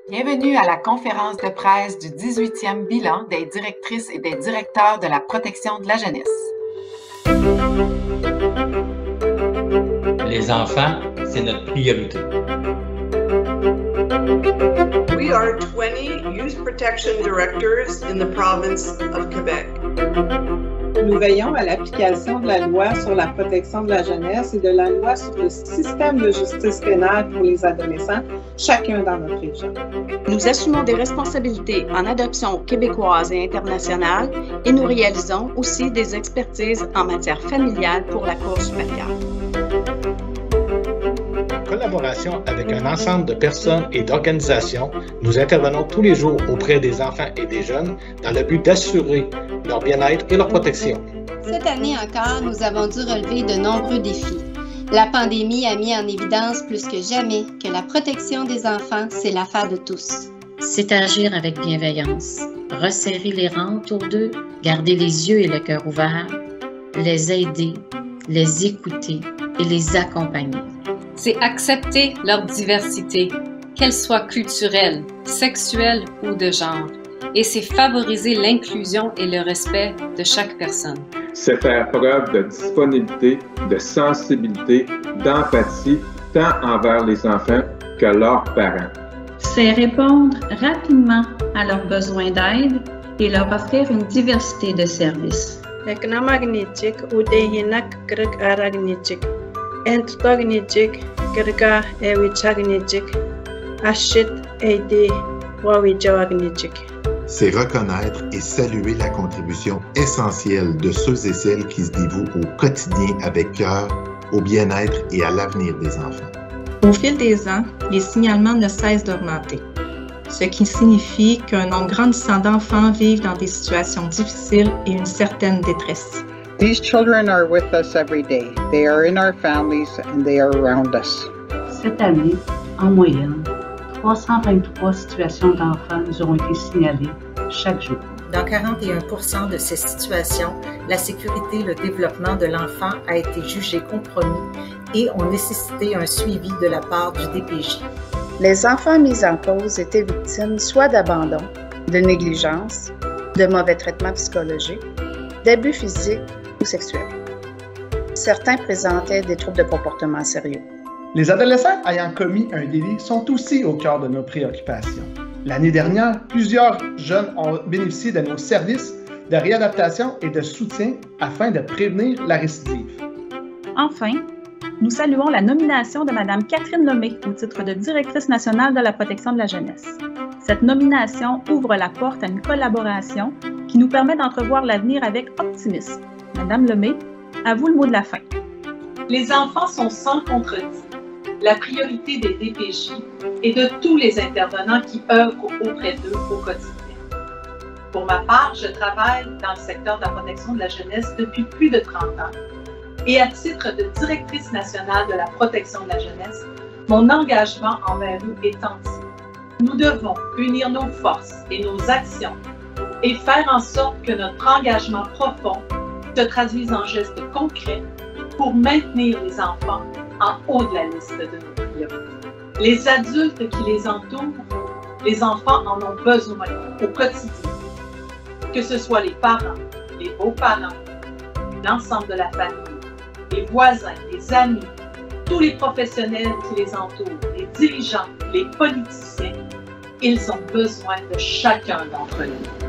Bienvenue à la conférence de presse du 18e bilan des directrices et des directeurs de la protection de la jeunesse. Les enfants, c'est notre priorité. We are 20 Youth Protection Directors in the province of Quebec. Nous veillons à l'application de la loi sur la protection de la jeunesse et de la loi sur le système de justice pénale pour les adolescents, chacun dans notre région. Nous assumons des responsabilités en adoption québécoise et internationale et nous réalisons aussi des expertises en matière familiale pour la Cour supérieure. En collaboration avec un ensemble de personnes et d'organisations, nous intervenons tous les jours auprès des enfants et des jeunes dans le but d'assurer leur bien-être et leur protection. Cette année encore, nous avons dû relever de nombreux défis. La pandémie a mis en évidence plus que jamais que la protection des enfants, c'est l'affaire de tous. C'est agir avec bienveillance, resserrer les rangs autour d'eux, garder les yeux et le cœur ouverts, les aider, les écouter et les accompagner. C'est accepter leur diversité, qu'elle soit culturelle, sexuelle ou de genre. Et c'est favoriser l'inclusion et le respect de chaque personne. C'est faire preuve de disponibilité, de sensibilité, d'empathie, tant envers les enfants que leurs parents. C'est répondre rapidement à leurs besoins d'aide et leur offrir une diversité de services. C'est reconnaître et saluer la contribution essentielle de ceux et celles qui se dévouent au quotidien avec cœur, au bien-être et à l'avenir des enfants. Au fil des ans, les signalements ne cessent d'augmenter, ce qui signifie qu'un nombre grandissant d'enfants vivent dans des situations difficiles et une certaine détresse. These children are with us every day. They are in our families and they are around us. Cette année, en moyenne, 323 situations d'enfants nous ont été signalées chaque jour. Dans 41% de ces situations, la sécurité et le développement de l'enfant a été jugé compromis et ont nécessité un suivi de la part du DPJ. Les enfants mis en cause étaient victimes soit d'abandon, de négligence, de mauvais traitements psychologiques, d'abus physiques ou sexuels. Certains présentaient des troubles de comportement sérieux. Les adolescents ayant commis un délit sont aussi au cœur de nos préoccupations. L'année dernière, plusieurs jeunes ont bénéficié de nos services de réadaptation et de soutien afin de prévenir la récidive. Enfin, nous saluons la nomination de Mme Catherine Lemay au titre de directrice nationale de la protection de la jeunesse. Cette nomination ouvre la porte à une collaboration qui nous permet d'entrevoir l'avenir avec optimisme. Madame Lemay, à vous le mot de la fin. Les enfants sont sans contredit la priorité des DPJ et de tous les intervenants qui œuvrent auprès d'eux au quotidien. Pour ma part, je travaille dans le secteur de la protection de la jeunesse depuis plus de 30 ans. Et à titre de directrice nationale de la protection de la jeunesse, mon engagement envers eux est entier. Nous devons unir nos forces et nos actions et faire en sorte que notre engagement profond se traduise en gestes concrets pour maintenir les enfants en haut de la liste de nos priorités. Les adultes qui les entourent, les enfants en ont besoin au quotidien. Que ce soit les parents, les beaux-parents, l'ensemble de la famille, les voisins, les amis, tous les professionnels qui les entourent, les dirigeants, les politiciens, ils ont besoin de chacun d'entre nous.